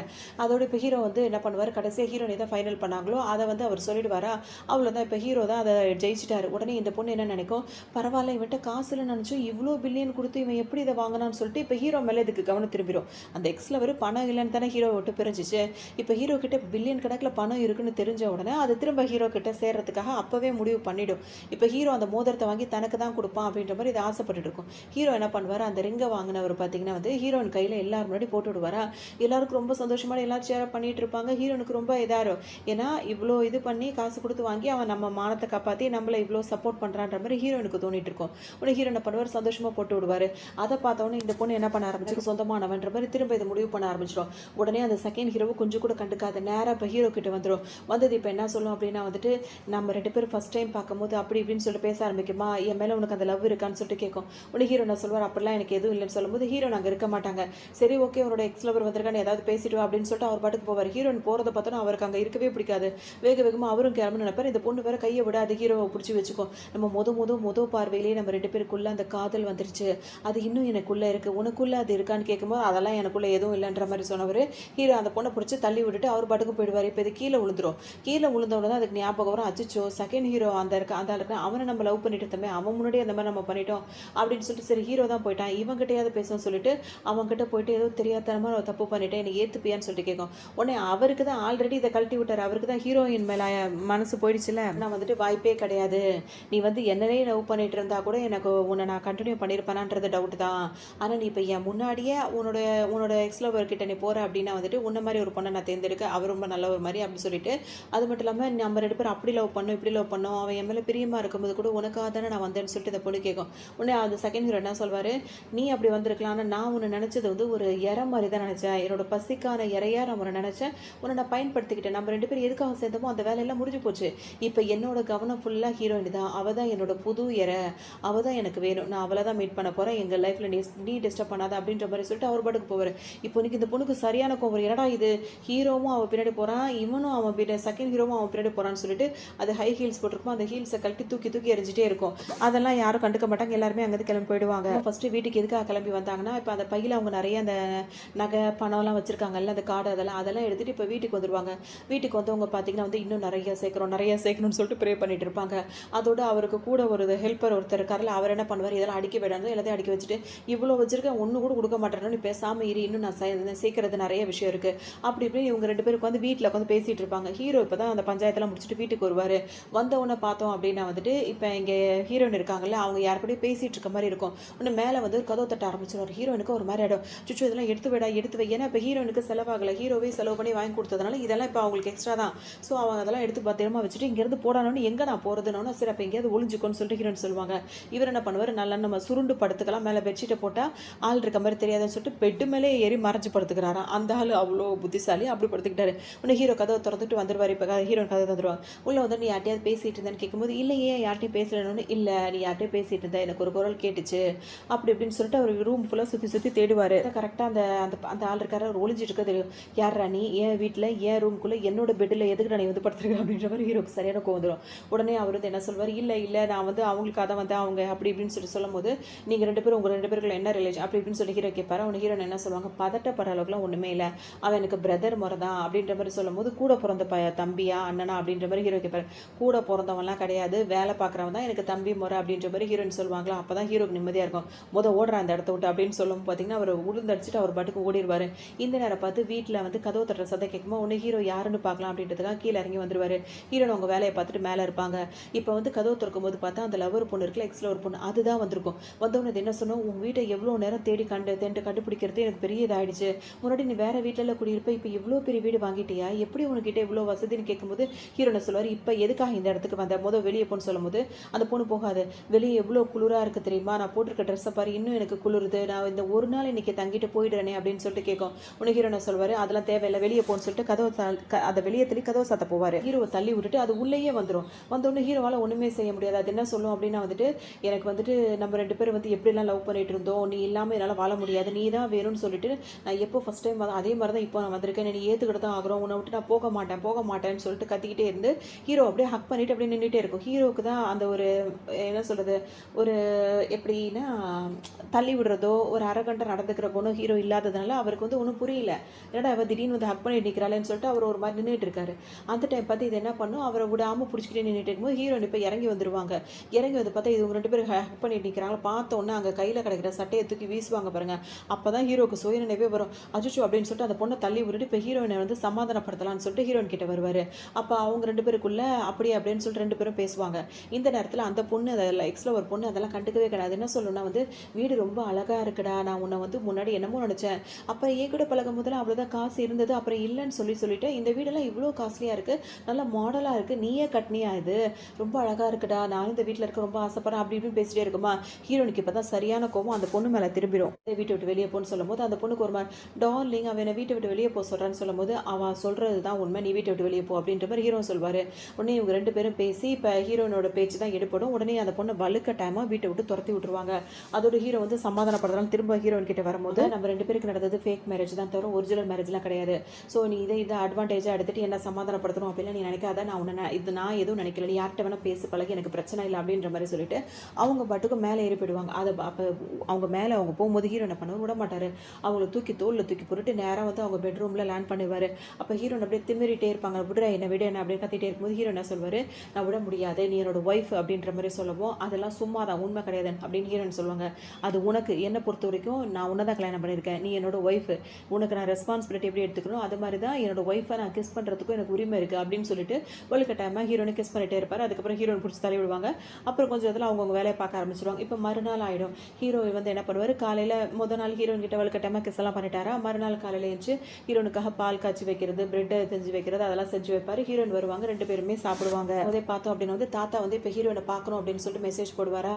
அதோட இப்போ ஹீரோ வந்து என்ன பண்ணுவார், கடைசியாக ஹீரோனை தான் ஃபைனல் பண்ணாங்களோ அதை வந்து அவர் சொல்லிடுவாரா, அவ்வளோதான். இப்போ ஹீரோ தான் அதை ஜெயிச்சிட்டாரு. உடனே இந்த பொண்ணு என்ன நினைக்கும், பரவாயில்ல இவன்ட்ட காசுல நினச்சோம் இவ்வளோ பில்லியன் கொடுத்து இவன் எப்படி இதை வாங்கினான்னு சொல்லிட்டு இப்போ ஹீரோ மேலே இதுக்கு கவனம் திரும்பிடும். அந்த எக்ஸில் ஒரு பணம் இல்லைன்னு தானே ஹீரோ விட்டு பிரிஞ்சிச்சு. இப்போ ஹீரோ கிட்ட பில்லியன் கணக்கில் பணம் இருக்குன்னு தெரிஞ்ச உடனே அது திரும்ப ஹீரோ கிட்ட சேர்றதுக்காக அப்பவே முடிவு பண்ணிடும். இப்போ ஹீரோ அந்த மோதிரத்தை வாங்கி தனக்கு தான் கொடுப்பான் அப்படின்ற மாதிரி இதை ஆசைப்பட்டு இருக்கும். ஹீரோ என்ன பண்ணுவார், அந்த ரிங்கை வாங்கினவர் பார்த்தீங்கன்னா வந்து ஹீரோயின் கையில் எல்லாரும் முன்னாடி போட்டு விடுவாரா. எல்லாருக்கும் ரொம்ப சந்தோஷமான எல்லாரும் ஷேர் பண்ணிட்டு இருப்பாங்க. ஹீரோனுக்கு ரொம்ப இதாரும், ஏன்னா இவ்வளோ இது பண்ணி காசு கொடுத்து வாங்கி அவன் நம்ம மானத்தை காப்பாற்றி நம்மளை இவ்வளோ சப்போர்ட் பண்ணுறான்ற மாதிரி ஹீரோனுக்கு தோணிட்டு இருக்கும். உடனே ஹீரோ என்ன பண்ணுவார், சந்தோஷமாக போட்டு விடுவார். அதை பார்த்தோன்னே இந்த பொண்ணு என்ன பண்ண ஆரம்பிச்சு, சொந்தமானவன்ற மாதிரி திரும்ப இதை முடிவு பண்ண ஆரம்பிச்சிடும். உடனே அந்த செகண்ட் ஹீரோவை கொஞ்சம் கூட கண்டுக்காத நேராக இப்போ ஹீரோ கிட்ட வந்துடும். வந்தது இப்போ என்ன சொல்லும் அப்படின்னா வந்துட்டு, நம்ம 2 பேரும் ஃபஸ்ட் டைம் பார்க்கும்போது அப்படி இப்படின்னு சொல்லிட்டு பேச ஆரம்பிக்குமா, என் மேலே உனக்கு அந்த லவ் இருக்கான்னு சொல்லிட்டு கேட்கும். உடனே ஹீரோ நான் சொல்வார், அப்படிலாம் எனக்கு எதுவும் இல்லைன்னு சொல்லும்போது ஹீரோ நாங்கள் இருக்க மாட்டாங்க. சரி ஓகே உன்னோட எக்ஸ் லவர் வந்திருக்கான்னு ஏதாவது பேசிட்டு வா அப்படின்னு சொல்லிட்டு அவர் பாட்டுக்கு போவார். ஹீரோயின் போகிறத பார்த்தோன்னா அவருக்கு அங்கே இருக்கவே பிடிக்காது. வேகமாக அவரும் கிளம்பு நினைப்பார். இந்த பொண்ணு வேற கையை விட அது ஹீரோவை பிடிச்சி வச்சுக்கும். நம்ம முத பார்வையிலேயே நம்ம 2 பேருக்குள்ளே அந்த காதல் வந்துருச்சு, அது இன்னும் எனக்குள்ளே இருக்குது, உனக்குள்ளே அது இருக்கான்னு கேட்கும்போது அதெல்லாம் எனக்குள்ளே எதுவும் இல்லைன்ற மாதிரி சொன்னவர் ஹீரோ அந்த பொண்ணை பிடிச்சி தள்ளி விட்டுட்டு அவர் பாட்டுக்கு போயிடுவார். இப்போ இது கீழே விழுந்துரும். கீழே விழுந்தோட தான் அதுக்கு ஞாபகம் வரும், அச்சோ செகண்ட் ஹீரோ அந்த இருக்க அவனை நம்ம லவ் பண்ணிட்டு இருந்தோமே, அவன் முன்னாடி அந்த மாதிரி நம்ம பண்ணிட்டோம் அப்படின்னு சொல்லிட்டு சரி ஹீரோ தான் போயிட்டான், இவங்கிட்டையாவது பேசணும்னு சொல்லிட்டு அவங்ககிட்ட போயிட்டு ஏதோ தெரியாதனமாக ஒரு தப்பு பண்ணிட்டேன் என்னை ஏற்றுப்பியான்னு சொல்லிட்டு கேட்கும். உடனே அவருக்கு தான் ஆல்ரெடி இதை கழட்டி விட்டார், அவருக்கு தான் ஹீரோயின் மேலே மனசு போயிடுச்சுல, நான் வந்துட்டு வாய்ப்பே கிடையாது, நீ வந்து என்னவே லவ் பண்ணிட்டு இருந்தா கூட எனக்கு உன்னை நான் கண்டினியூ பண்ணியிருப்பேனான்றது டவுட் தான், ஆனால் நீ இப்போ என் முன்னாடியே உன்னோட எக்ஸ் லவர் கிட்ட நீ போகிற அப்படின்னா வந்துட்டு உன்ன மாதிரி ஒரு பொண்ணை நான் தேர்ந்தெடுக்க, அவர் ரொம்ப நல்ல ஒரு மாதிரி அப்படின்னு சொல்லிட்டு, அது மட்டும் இல்லாமல் நம்ம 2 பேரும் அப்படி லவ் பண்ணோம் இப்படி லவ் பண்ணோம், அவன் என் மேலே பிரியமாக இருக்கும்போது கூட உனக்காக தானே நான் வந்தேன்னு சொல்லிட்டு இந்த பொண்ணு கேட்கும். உடனே அந்த செகண்ட் ஹீரோ என்ன சொல்வார், நீ அப்படி வந்திருக்கலாம், ஆனால் நான் உன்னை நினச்சது வந்து ஒரு இறை மாதிரி தான் நினச்சேன், என்னோட பசிக்கான இறையாக நான் உன்னை நினச்சேன், உன்னை நான் பயன்படுத்திக்கிட்டேன், நம்ம 2 பேரும் எதுக்காக சேர்ந்தோமோ அந்த வேலையெல்லாம் முடிஞ்சு போச்சு, இப்போ என்னோட கவனம் ஃபுல்லாக ஹீரோயின் தான், அவள் தான் என்னோட புது இறை, அவள் தான் எனக்கு வேணும், நான் அவளை தான் மீட் பண்ண போகிறேன், எங்கள் லைஃப்பில் நீ டிஸ்டர்ப் பண்ணாத அப்படின்ற மாதிரி சொல்லிட்டு அவர் பாட்டுக்கு போவார். இப்போ இன்னைக்கு இந்த பொண்ணுக்கு சரியான கோவம், என்னடா இது ஹீரோவும் அவன் பின்னாடி போகிறான், இவனும் அவன் பின்னாடி செகண்ட் ஹீரோவும் அவன் பின்னாடி போகிறான்னு சொல்லிட்டு அது ஹை ஹீல்ஸ் போட்டிருக்கும், அந்த ஹீல்ஸை கழட்டி தூக்கி எரிஞ்சிட்டே இருக்கும். அதெல்லாம் யாரும் கண்டுக்க மாட்டாங்க, எல்லாருமே அங்கேருந்து கிளம்பி போயிடுவாங்க. ஃபஸ்ட்டு வீட்டுக்கு எதுக்காக கிளம்பி வந்தாங்கன்னா, இப்போ அந்த பையில் அவங்க நிறைய அந்த நகை பணம்லாம் வச்சுருக்காங்கல்ல, அந்த கார்டு அதெல்லாம் எடுத்துகிட்டு இப்போ வீட்டுக்கு வந்துடுவாங்க. வீட்டுக்கு வந்தவங்க பார்த்தீங்கன்னா வந்து இன்னும் நிறைய சேர்க்கணும்னு சொல்லிட்டு ப்ரே பண்ணிட்டு இருப்பாங்க. அதோட அவருக்கு கூட ஒரு ஹெல்ப்பர் ஒருத்தர் இருக்காருல, அவர் என்ன பண்ணுவார், இதெல்லாம் அடிக்க விடாது எல்லாத்தையும் அடிக்க வச்சுட்டு, இவ்வளோ வச்சிருக்கேன் ஒன்று கூட கொடுக்க மாட்டேன்னு பேசாமல் இரு, இன்னும் நான் சேர்க்கறது நிறைய விஷயம் இருக்குது அப்படி இப்படி இவங்க 2 பேருக்கு வந்து வீட்டில் உட்காந்து பேசிகிட்டு இருப்பாங்க. ஹீரோ இப்போ தான் அந்த பஞ்சாயத்தெல்லாம் முடிச்சுட்டு வீட்டுக்கு வருவார். வந்தவொன்னே பார்த்தோம் அப்படின்னா வந்துட்டு இப்போ இங்கே ஹீரோயின் இருக்காங்கல்ல, அவங்க யார் கூட பேசிகிட்டு இருக்க மாதிரி இருக்கும். ஒன்று மேலே வந்து கதவு தட்ட ஆரம்பிச்சிடும். ஹீரோனுக்கு ஒரு மாதிரி ஆகிடும், சுச்சு இதெல்லாம் எடுத்து வை, ஏன்னா இப்போ ஹீரோனுக்கு செலவாகலை, ஹீரோவே செலவு பண்ணி வாங்கி கொடுத்ததுனால இதெல்லாம் இப்போ அவங்களுக்கு எக்ஸ்ட்ரா தான். ஸோ அவங்க அதெல்லாம் எடுத்து பத்திரமா வச்சுட்டு இங்கேருந்து போடானோன்னு எங்கே நான் போகிறதுனோன்னு சரி அப்போ எங்கேயாவது ஒளிஞ்சுக்கோன்னு சொல்லிட்டு ஹீரோயின் சொல்லுவாங்க. இவர் என்ன பண்ணுவார், நல்லா நம்ம சுருண்டு படுத்துக்கலாம், மேலே பெட்ஷீட்டை போட்டால் ஆள் இருக்க மாதிரி தெரியாதுன்னு சொல்லிட்டு பெட்டு மேலே ஏறி மறைஞ்சு படுத்துக்கிறாராம். அந்த ஆள் அவ்வளோ புத்திசாலி, அப்படி படுத்துக்கிட்டாரு. உடனே ஹீரோ ஹீரோ கதவை திறந்துட்டு வந்துருவாரு. இப்போ ஹீரோயின் கதவை திறந்துருவாங்க. உள்ள வந்து நீ யார்ட்டையாவது பேசிட்டு இருந்தேன்னு கேட்கும்போது, இல்லையே யார்ட்டையும் பேசலன்னு. இல்ல நீ யார்ட்டையும் பேசிட்டு இருந்த, எனக்கு ஒரு குரல் கேட்டுச்சு அப்படி இப்படின்னு சொல்லிட்டு அவர் ரூம் ஃபுல்லாக சுற்றி சுற்றி தேடுவார். கரெக்டாக அந்த அந்த அந்த ஆள் இருக்காரு, அவர் ஒளிஞ்சிட்டு இருக்க தெரியும். யார்ரா நீ என் வீட்டில் என் ரூம்குள்ளே என்னோட பெட்டில் எதுக்கு நான் வந்து படுத்துருக்கேன் அப்படின்ற மாதிரி ஹீரோக்கு சரியான கோவம் வந்துடும். உடனே அவர் வந்து என்ன சொல்வார், இல்லை இல்லை நான் வந்து அவங்களுக்காக தான் வந்து அவங்க அப்படி இப்படின்னு சொல்லும் போது, நீங்கள் 2 பேரும் உங்கள் 2 பேருக்குள்ள என்ன ரிலேஷன் அப்படி இப்படின்னு சொல்லி ஹீரோ கேட்பாரு. அவன் ஹீரோன் என்ன சொல்லுவாங்க, பதட்டப்படுற அளவுக்குலாம் ஒன்றுமே இல்லை, அவன் எனக்கு பிரதர் முறை தான் அப்படின்ற மாதிரி சொல்லும் போது, கூட பிறந்த தம்பியா அண்ணனா அப்படின்ற மாதிரி ஹீரோ கேட்பாரு. கூட பிறந்தவன்லாம் கிடையாது, வேலை பார்க்குறவன் தான் எனக்கு தம்பி முறை அப்படின்ற மாதிரி ஹீரோயின் சொல்லுவாங்களா. அப்போ தான் ஹீரோக்கு நிம்மதியாக இருக்கும். ஓடுற அந்த இடத்த விட்டு அப்படின்னு சொல்லும் பார்த்தீங்கன்னா, அவர் உளுந்தடிச்சிட்டு அவர் பாட்டுக்கு ஓடிடுவார். இந்த நேரம் பார்த்து வீட்டில் வந்து கதவு தட்டுற சத்தம் கேட்கும்போது உடனே ஹீரோ யாருன்னு பார்க்கலாம் அப்படின்றதுக்காக கீழே இறங்கி வந்துருவார். ஹீரோன் அவங்க வேலையை பார்த்துட்டு மேலே இருப்பாங்க. இப்போ வந்து கதவு திறக்கும் போது பார்த்தா அந்த லவர் பொண்ணு இருக்குல்ல, எக்ஸில் ஒரு பொண்ணு அதுதான் வந்திருக்கும். வந்தவனது என்ன சொன்னோம், உன் வீட்டை எவ்வளோ நேரம் தேடி கண்டுபிடிக்கிறது எனக்கு பெரிய இதாகிடுச்சு. முன்னாடி நீ வேற வீட்டில் குடியிருப்ப, இப்போ இவ்வளோ பெரிய வீடு வாங்கிட்டியா, எப்படி உனக்கிட்ட இவ்வளோ வசதின்னு கேட்கும்போது ஹீரோனை சொல்லுவார், இப்போ எதுக்காக இந்த இடத்துக்கு வந்த வெளியே போன்னு சொல்லும் போது அந்த பொண்ணு போகாது. வெளியே எவ்வளோ குளிராக இருக்குது தெரியுமா, நான் போட்டிருக்க ட்ரெஸ்ஸை பாரு இன்னும் எனக்கு குளிருது, நான் இந்த ஒரு நாள் இன்னைக்கு தங்கிட்டு போயிடுறேனே அப்படின்னு சொல்லிட்டு கேட்கும். உனக்கு ஹீரோனை சொல்வார், அதெல்லாம் தேவையில்லை வெளியே போன்னு சொல்லிட்டு அதை வெளியே தள்ளி கதவை சாத்த போவார். ஹீரோவை தள்ளி விட்டுட்டு அது உள்ளேயே வந்துடும். வந்தோடனே ஹீரோவால் ஒன்றுமே செய்ய முடியாது. அது என்ன சொல்லும் அப்படின்னா வந்துட்டு, எனக்கு வந்துட்டு நம்ம 2 பேரும் வந்து எப்படிலாம் லவ் பண்ணிட்டு இருந்தோம், நீ இல்லாமல் என்னால் வாழ முடியாது, நீ தான் வேணும்னு சொல்லிட்டு நான் எப்போ ஃபஸ்ட் டைம் அதே மாதிரி தான் இப்போ நான் வந்திருக்கேன், நீ ஏற்றுக்கிட்டு தான் ஆகிறோம், உன்னை விட்டு நான் போக மாட்டேன்னு சொல்லிட்டு கத்திக்கிட்டே இருந்து ஹீரோ அப்படியே ஹக் பண்ணிட்டு அப்படியே நின்றுட்டே இருக்கும். ஹீரோவுக்கு தான் அந்த ஒரு என்ன சொல்கிறது, ஒரு எப்படின்னா தள்ளி விடுறதோ ஒரு அரை கண்டை நடந்துக்கிற குணம் ஹீரோ இல்லாததுனால அவருக்கு வந்து ஒன்றும் புரியல. என்னடா அவள் திடீர்னு வந்து ஹக் பண்ணிட்டு நிற்கிறாளேன்னு சொல்லிட்டு அவர் ஒரு மாதிரி நின்றுட்டு இருக்காரு. அந்த டைம் பார்த்து இது என்ன பண்ணும், அவரை விடாமல் பிடிச்சிக்கிட்டே நின்றுட்டு இருக்கும்போது ஹீரோயின் இப்போ இறங்கி வந்துருவாங்க. இறங்கி வந்து பார்த்தா இவங்க 2 பேரும் ஹக் பண்ணிட்டு நிற்கிறாங்க. பார்த்தோன்னே அங்கே கையில் கிடைக்கிற சட்டையை தூக்கி வீசுவாங்க பாருங்க. அப்போ தான் ஹீரோக்கு சுயநினைவே வரும். அச்சுச்சோ அப்படின்னு சொல்லிட்டு அந்த பொண்ணை தள்ளி விட்டுட்டு இப்போ ஹீரோயினை வந்து சமாதானப்படுத்தலாம்னு சொல்லிட்டு ஹீரோயின் கிட்ட வருவார். அப்போ அவங்க 2 பேருக்குள்ள அப்படியே அப்படின்னு சொல்லிட்டு 2 பேரும் பேசுவாங்க. இந்த நேரத்தில் அந்த பொண்ணு அதில் எக்ஸில் ஒரு பொண்ணு அதெல்லாம் கண்டுக்கவே கிடையாது. என்ன சொல்லணும்னா வந்து, வீடு ரொம்ப அழகாக இருக்குடா, நான் உன்னை வந்து முன்னாடி என்னமோ நினச்சேன், அப்புறம் ஏன் கூட பழகும் போதெல்லாம் அவ்வளோதான் காசு இருந்தது, அப்புறம் இல்லைன்னு சொல்லிட்டேன், இந்த வீடெல்லாம் இவ்வளோ காஸ்ட்லியாக இருக்குது, நல்லா மாடலாக இருக்குது, நீயே கட்டினியா, இது ரொம்ப அழகாக இருக்குடா, நான் இந்த வீட்டில் இருக்க ரொம்ப ஆசைப்படுறேன் அப்படி இப்படின்னு பேசிட்டே இருக்குமா. ஹீரோனுக்கு இப்போ தான் சரியான கோவம் அந்த பொண்ணு மேலே திரும்பிடும். வீட்டை விட்டு வெளியே போன்னு சொல்லும் போது அந்த பொண்ணுக்கு ஒரு மாதிரி, டார்லிங் அவன் என்னை வீட்டை விட்டு வெளியே போக சொல்கிறான்னு சொல்லும் போது, அவள் சொல்கிறது தான் உண்மை, நீ வீட்டை விட்டு வெளியே போ அப்படின்ற மாதிரி ஹீரோ சொல்வார். உடனே இவங்க 2 பேரும் பேசி இப்போ ஹீரோனோட பேச்சு தான் எடுப்படும். உடனே அந்த பொண்ணை வலுக்கட்டாயமாக வீட்டை விட்டு துரத்தி விட்டுருவாங்க. அதோட ஹீரோ வந்து சமாதானப்படுறதால திரும்ப ஹீரோயின் கிட்ட வரும்போது, நம்ம 2 பேருக்கு நடந்தது ஃபேக் மேரேஜ் தான் தவிர ஒரிஜினல் மேரேஜ்லாம் கிடையாது. ஸோ நீ இதை அட்வான்டேஜாக எடுத்துகிட்டு என்ன சமாதானப்படுத்தணும் அப்படிலாம் நீ நினைக்காத, நான் எதுவும் நினைக்கல, நீ யார்கிட்ட வேணால் பேசு பழகி, எனக்கு பிரச்சனை இல்லை அப்படின்ற மாதிரி சொல்லிட்டு அவங்க பாட்டுக்கு மேலே ஏறி போயிடுவாங்க. அதை அப்போ அவங்க மேலே அவங்க போகும்போது ஹீரோ என்ன பண்ணுவார், விட மாட்டார். அவங்கள தோளில் தூக்கி போட்டுட்டு நேராக வந்து அவங்க பெட்ரூமில் லேண்ட் பண்ணிடுவார். அப்போ ஹீரோன் அப்படியே திமிரிட்டே இருப்பாங்க, விடுற என்ன விட என்ன அப்படின்னு கத்திட்டே இருக்கும்போது ஹீரோ என்ன சொல்வார், நான் விட முடியாது, நீ என்னோட ஒய்ஃப் அப்படின்ற மாதிரி சொல்லவும், அதெல்லாம் சும்மா தான், உண்மை கிடையாது அப்படின்னு ஹீரோன்னு சொல்லுவாங்க. அது உனக்கு என்னை பொறுத்த வரைக்கும் நான் உன்னை தான் கல்யாணம் பண்ணியிருக்கேன், நீ என்னோட ஒய்ஃபு, உனக்கு நான் ரெஸ்பான்சிபிலிட்டி எப்படி எடுத்துக்கணும் அது மாதிரி தான் என்னோட ஒய்ஃபை நான் கிஸ் பண்ணுறதுக்கும் எனக்கு உரிமை இருக்குது அப்படின்னு சொல்லிட்டு வலுக்கட்டாயமாக ஹீரோனை கிஸ் பண்ணிட்டே இருப்பார். அதுக்கப்புறம் ஹீரோன் பிடிச்சி தள்ளி விடுவாங்க. அப்புறம் கொஞ்சம் இதில் அவங்கவுங்க வேலையை பார்க்க ஆரம்பிச்சிடுவாங்க. இப்போ மறுநாள் ஆகிடும். ஹீரோ வந்து என்ன பண்ணுவார், காலையில் முதல் நாள் ஹீரோன் கிட்ட வலுக்கட்டாயமாக கிஸ் எல்லாம் பண்ணிட்டாரா, மறுநாள் காலையில் எழுந்து ஹீரோனுக்காக பால் காய்ச்சி வைக்கிறது, பிரெட்டை செஞ்சு வைக்கிறது அதெல்லாம் செஞ்சு வைப்பார். ஹீரோயின் வருவாங்க, 2 பேருமே சாப்பிடுவாங்க. அதே பார்த்தோம் அப்படின்னு வந்து தாத்தா வந்து இப்போ ஹீரோனை பார்க்கணும் அப்படின்னு சொல்லிட்டு மெசேஜ் போடுவாரா.